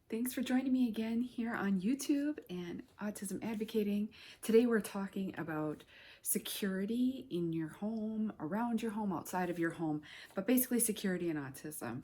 Thanks for joining me again here on YouTube and Autism Advocating. Today we're talking about security in your home, around your home, outside of your home, but basically security and autism.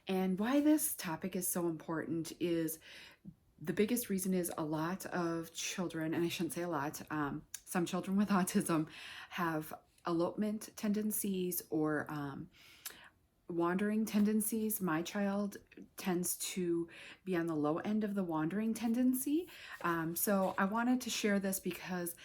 And why this topic is so important is the biggest reason is a lot of children, and I shouldn't say a lot, some children with autism have elopement tendencies or wandering tendencies. My child tends to be on the low end of the wandering tendency. So I wanted to share this because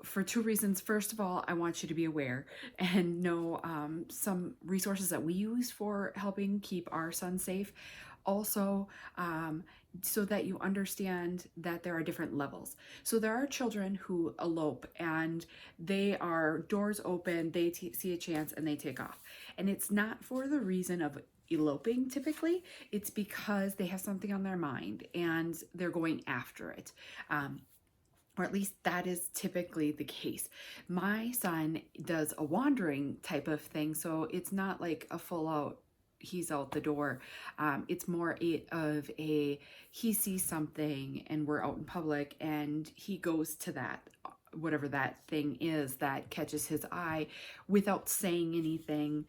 for two reasons. First of all, I want you to be aware and know some resources that we use for helping keep our son safe. Also, so that you understand that there are different levels. So there are children who elope and they are doors open, they see a chance and they take off. And it's not for the reason of eloping typically, it's because they have something on their mind and they're going after it. Or at least that is typically the case. My son does a wandering type of thing, so it's not like a full out he's out the door. It's more of a he sees something and we're out in public and he goes to that, whatever that thing is that catches his eye without saying anything,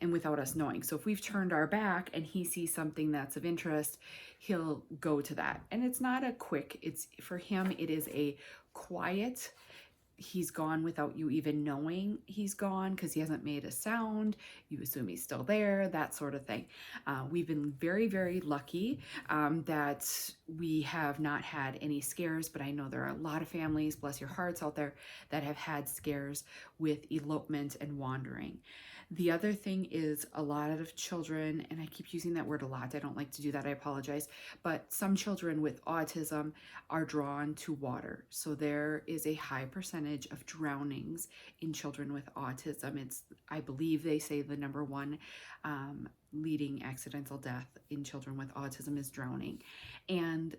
and without us knowing. So if we've turned our back and he sees something that's of interest, he'll go to that. And it's not a quick, it's for him, it is a quiet, he's gone without you even knowing he's gone because he hasn't made a sound. You assume he's still there, that sort of thing. We've been very, very lucky that we have not had any scares, but I know there are a lot of families, bless your hearts out there, that have had scares with elopement and wandering. The other thing is a lot of children, and I keep using that word a lot, I don't like to do that, I apologize, but some children with autism are drawn to water. So there is a high percentage of drownings in children with autism. It's, I believe they say the number one leading accidental death in children with autism is drowning. And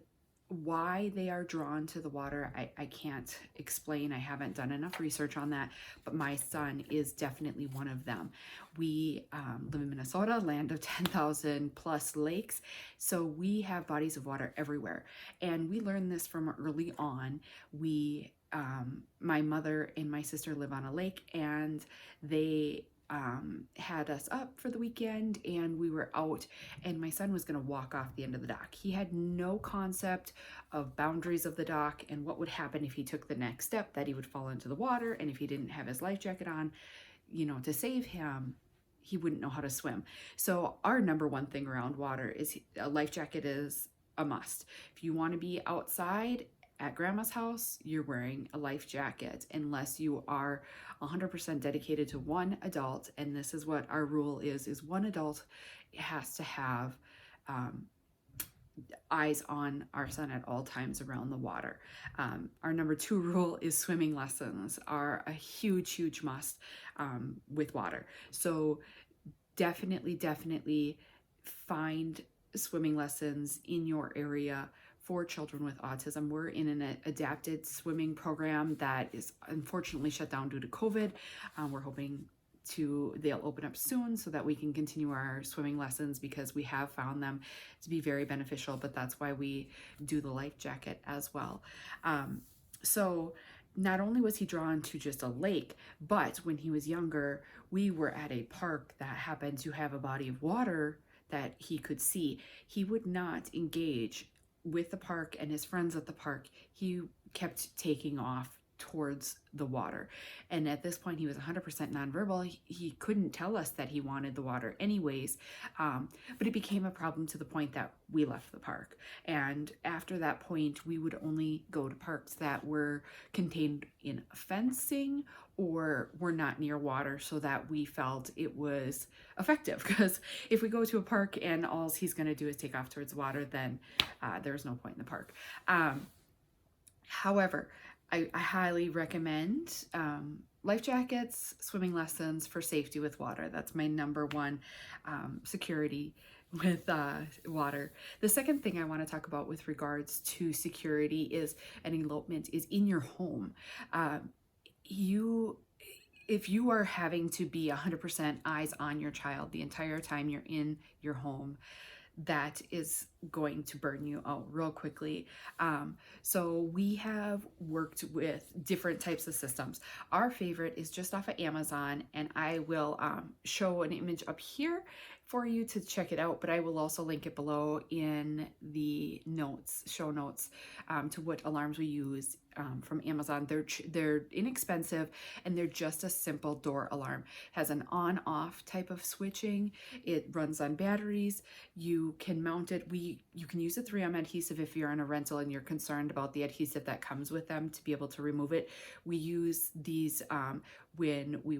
why they are drawn to the water, I can't explain. I haven't done enough research on that, but my son is definitely one of them. We live in Minnesota, land of 10,000 plus lakes, so we have bodies of water everywhere. And we learned this from early on. My mother and my sister live on a lake, and they had us up for the weekend and we were out and my son was going to walk off the end of the dock. He had no concept of boundaries of the dock and what would happen if he took the next step, that he would fall into the water, and if he didn't have his life jacket on, to save him, he wouldn't know how to swim. So our number one thing around water is a life jacket is a must. If you want to be outside at grandma's house, you're wearing a life jacket unless you are 100% dedicated to one adult. And this is what our rule is one adult has to have eyes on our son at all times around the water. Our number two rule is swimming lessons are a huge, huge must with water. So definitely find swimming lessons in your area for children with autism. We're in an adapted swimming program that is unfortunately shut down due to COVID. We're hoping they'll open up soon so that we can continue our swimming lessons because we have found them to be very beneficial, but that's why we do the life jacket as well. So not only was he drawn to just a lake, but when he was younger, we were at a park that happened to have a body of water that he could see. He would not engage with the park and his friends at the park. He kept taking off towards the water. And at this point, he was 100% nonverbal. He couldn't tell us that he wanted the water anyways, but it became a problem to the point that we left the park. And after that point, we would only go to parks that were contained in fencing or were not near water, so that we felt it was effective. Because if we go to a park and all he's going to do is take off towards water, then there's no point in the park. However, I highly recommend life jackets, swimming lessons for safety with water. That's my number one security with water. The second thing I want to talk about with regards to security is an elopement is in your home. If you are having to be 100% eyes on your child the entire time you're in your home, that is going to burn you out real quickly. So we have worked with different types of systems. Our favorite is just off of Amazon, and I will show an image up here for you to check it out, but I will also link it below in the show notes, to what alarms we use from Amazon. They're inexpensive, and they're just a simple door alarm. Has an on-off type of switching. It runs on batteries. You can mount it. You can use a 3M adhesive if you're on a rental and you're concerned about the adhesive that comes with them to be able to remove it. We use these when we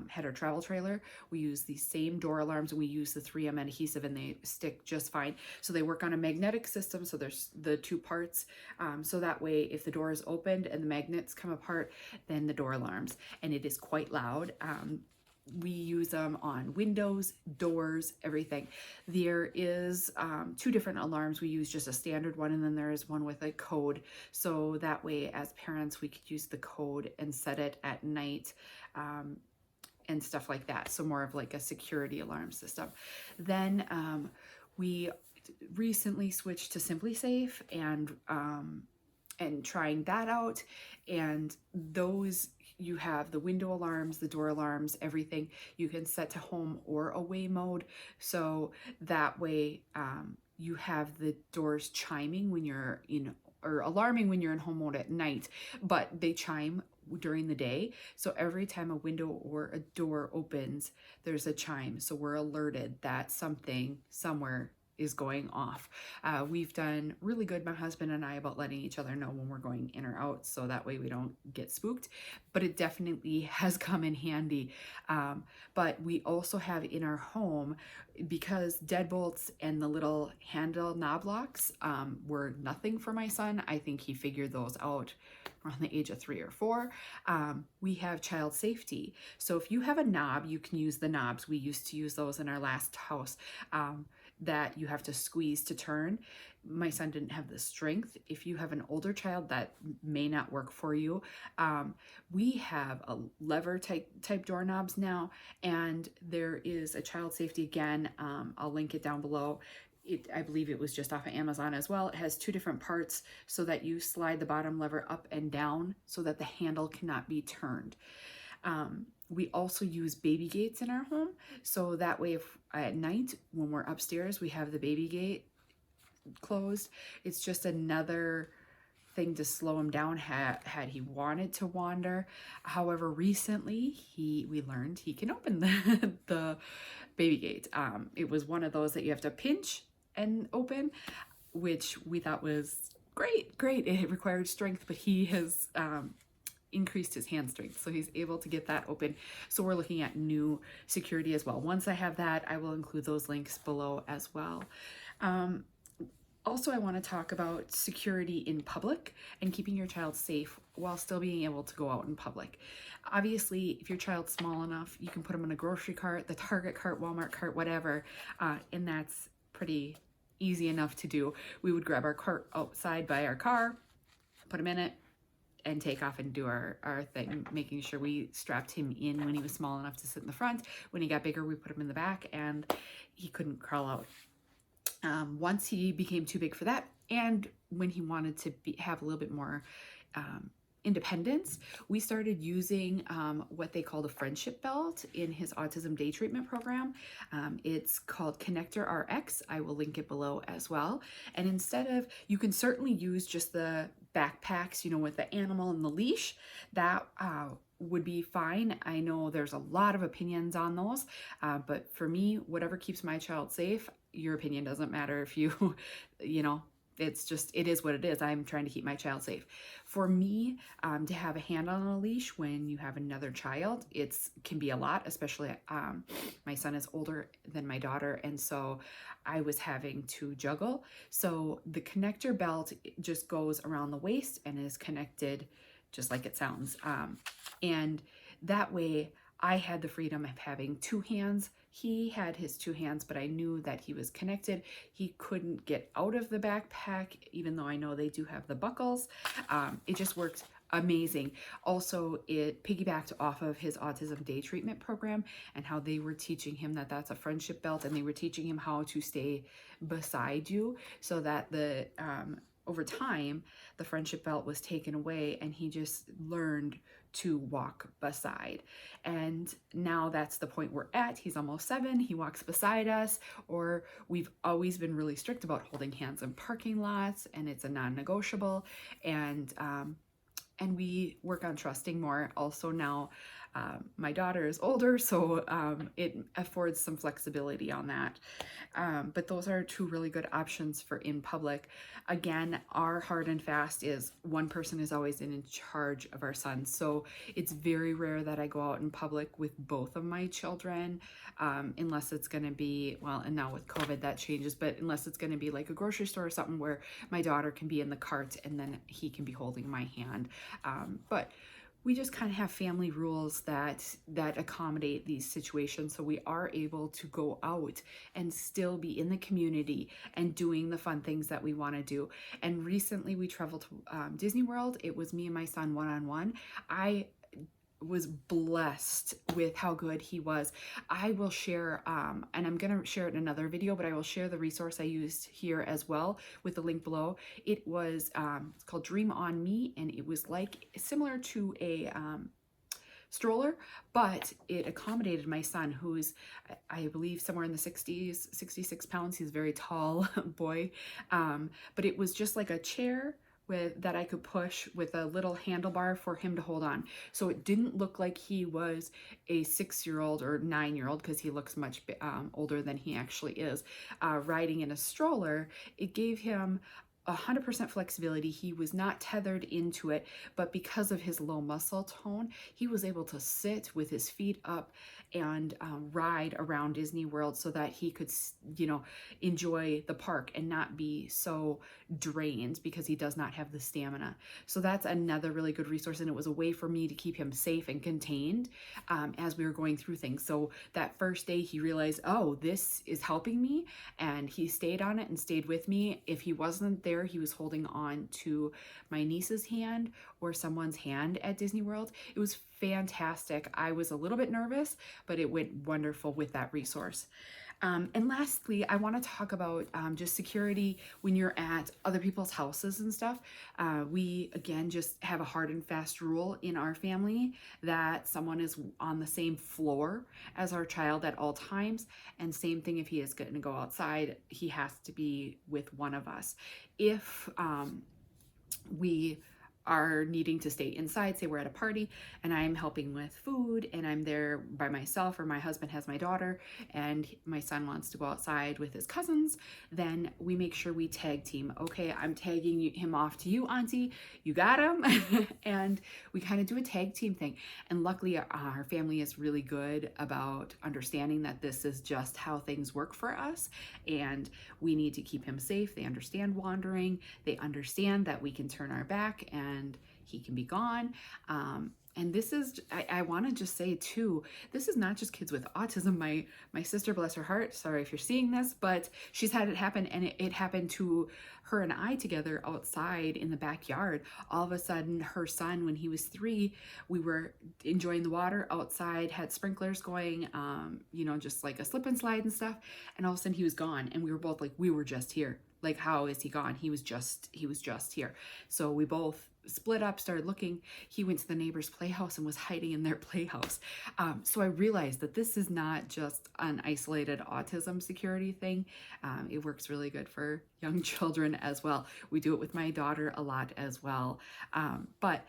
had our travel trailer. We use these same door alarms, and we use the 3M adhesive, and they stick just fine. So they work on a magnetic system. So there's the two parts. So that way, if the door is opened and the magnets come apart, then the door alarms, and it is quite loud. We use them on windows, doors, everything. There is two different alarms. We use just a standard one, and then there is one with a code. So that way, as parents, we could use the code and set it at night and stuff like that. So more of like a security alarm system. Then we recently switched to Simply Safe and trying that out. And those, you have the window alarms, the door alarms, everything you can set to home or away mode. So that way you have the doors chiming when you're or alarming when you're in home mode at night, but they chime during the day. So every time a window or a door opens, there's a chime. So we're alerted that something somewhere is going off. We've done really good, my husband and I, about letting each other know when we're going in or out, so that way we don't get spooked, but it definitely has come in handy. But we also have in our home, because deadbolts and the little handle knob locks were nothing for my son. I think he figured those out around the age of 3 or 4. We have child safety. So if you have a knob, you can use the knobs. We used to use those in our last house. That you have to squeeze to turn. My son didn't have the strength. If you have an older child, that may not work for you. We have a lever type doorknobs now, and there is a child safety again. I'll link it down below. I believe it was just off of Amazon as well. It has two different parts so that you slide the bottom lever up and down so that the handle cannot be turned. We also use baby gates in our home. So that way, if at night when we're upstairs, we have the baby gate closed, it's just another thing to slow him down had he wanted to wander. However, recently we learned he can open the baby gate. It was one of those that you have to pinch and open, which we thought was great. It required strength, but he has increased his hand strength, so he's able to get that open. So we're looking at new security as well. Once I have that, I will include those links below as well. Also, I want to talk about security in public and keeping your child safe while still being able to go out in public. Obviously, if your child's small enough, you can put them in a grocery cart, the Target cart, Walmart cart, whatever, and that's pretty easy enough to do. We would grab our cart outside by our car, put him in it, and take off and do our thing, making sure we strapped him in when he was small enough to sit in the front. When he got bigger, we put him in the back, and he couldn't crawl out. Once he became too big for that, and when he wanted to have a little bit more independence, we started using what they call the friendship belt in his autism day treatment program. It's called ConnectorRX. I will link it below as well. And instead of, you can certainly use just the backpacks, with the animal and the leash. That would be fine. I know there's a lot of opinions on those, but for me, whatever keeps my child safe, your opinion doesn't matter. If you, it is what it is. I'm trying to keep my child safe. For me, to have a hand on a leash when you have another child, can be a lot, especially my son is older than my daughter, and so I was having to juggle. So the connector belt just goes around the waist and is connected just like it sounds. And that way I had the freedom of having two hands. He had his two hands, but I knew that he was connected. He couldn't get out of the backpack, even though I know they do have the buckles. It just worked amazing. Also, it piggybacked off of his autism day treatment program and how they were teaching him that that's a friendship belt, and they were teaching him how to stay beside you so that the over time the friendship belt was taken away and he just learned to walk beside. And now that's the point we're at. He's almost 7. He walks beside us, or we've always been really strict about holding hands in parking lots, and it's a non-negotiable. And we work on trusting more. Also now, my daughter is older, so it affords some flexibility on that. But those are 2 really good options for in public. Again, our hard and fast is one person is always in charge of our sons. So it's very rare that I go out in public with both of my children, unless it's going to be, well, and now with COVID that changes, but unless it's going to be like a grocery store or something where my daughter can be in the cart and then he can be holding my hand. But we just kind of have family rules that accommodate these situations, so we are able to go out and still be in the community and doing the fun things that we want to do. And recently we traveled to Disney World. It was me and my son one-on-one. I was blessed with how good he was. I will share, and I'm going to share it in another video, but I will share the resource I used here as well with the link below. It was, it's called Dream On Me, and it was like similar to a stroller, but it accommodated my son, who's, I believe, somewhere in the 60s, 66 pounds. He's a very tall boy, but it was just like a chair that I could push with a little handlebar for him to hold on. So it didn't look like he was a 6-year-old or 9-year-old, because he looks much older than he actually is. Riding in a stroller, it gave him 100% flexibility. He was not tethered into it, but because of his low muscle tone, he was able to sit with his feet up and ride around Disney World so that he could, enjoy the park and not be so drained, because he does not have the stamina. So that's another really good resource, and it was a way for me to keep him safe and contained as we were going through things. So that first day he realized, oh, this is helping me, and he stayed on it and stayed with me. If he wasn't there, he was holding on to my niece's hand or someone's hand at Disney World. It was fantastic. I was a little bit nervous, but it went wonderful with that resource. And lastly, I want to talk about just security when you're at other people's houses and stuff. We, again, just have a hard and fast rule in our family that someone is on the same floor as our child at all times. And same thing, if he is going to go outside, he has to be with one of us. If we are needing to stay inside, say we're at a party and I'm helping with food and I'm there by myself, or my husband has my daughter and my son wants to go outside with his cousins, then we make sure we tag team. Okay, I'm tagging him off to you, Auntie, you got him. And we kind of do a tag team thing. And luckily our family is really good about understanding that this is just how things work for us, and we need to keep him safe. They understand wandering. They understand that we can turn our back and he can be gone. And this is, I want to just say too, this is not just kids with autism. My sister, bless her heart, sorry if you're seeing this, but she's had it happen, and it happened to her and I together outside in the backyard. All of a sudden, her son, when he was 3, we were enjoying the water outside, had sprinklers going, just like a slip and slide and stuff. And all of a sudden he was gone. And we were both like, we were just here. Like, how is he gone? He was just here. So we both split up, started looking. He went to the neighbor's playhouse and was hiding in their playhouse. So I realized that this is not just an isolated autism security thing. It works really good for young children as well. We do it with my daughter a lot as well. But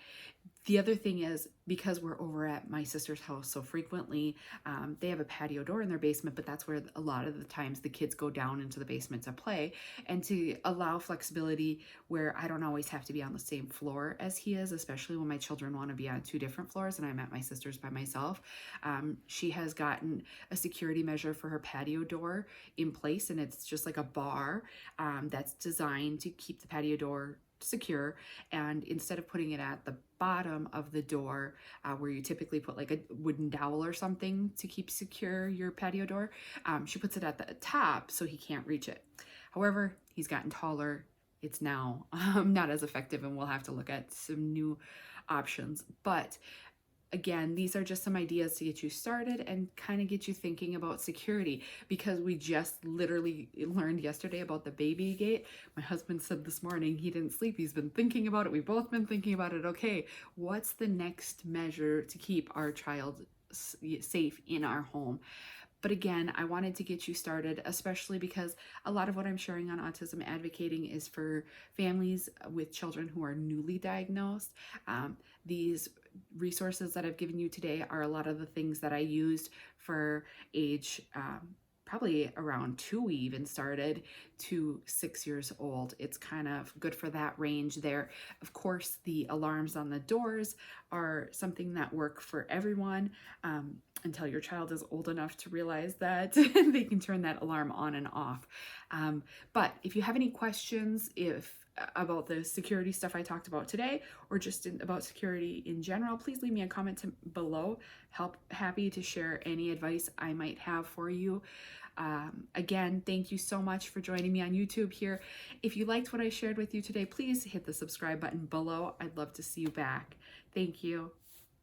the other thing is, because we're over at my sister's house so frequently, they have a patio door in their basement, but that's where a lot of the times the kids go down into the basement to play, and to allow flexibility where I don't always have to be on the same floor as he is, especially when my children want to be on 2 different floors and I'm at my sister's by myself. She has gotten a security measure for her patio door in place, and it's just like a bar that's designed to keep the patio door secure. And instead of putting it at the bottom of the door where you typically put like a wooden dowel or something to keep secure your patio door, she puts it at the top so he can't reach it. However, he's gotten taller. It's now not as effective, and we'll have to look at some new options. But again, these are just some ideas to get you started and kind of get you thinking about security, because we just literally learned yesterday about the baby gate. My husband said this morning he didn't sleep. He's been thinking about it. We've both been thinking about it. Okay, what's the next measure to keep our child safe in our home? But again, I wanted to get you started, especially because a lot of what I'm sharing on Autism Advocating is for families with children who are newly diagnosed. These resources that I've given you today are a lot of the things that I used for age probably around 2 we even started to 6 years old. It's kind of good for that range there. Of course, the alarms on the doors are something that work for everyone until your child is old enough to realize that they can turn that alarm on and off. But if you have any questions about the security stuff I talked about today, or just about security in general, please leave me a comment below. Happy to share any advice I might have for you. Again, thank you so much for joining me on YouTube here. If you liked what I shared with you today, please hit the subscribe button below. I'd love to see you back. Thank you.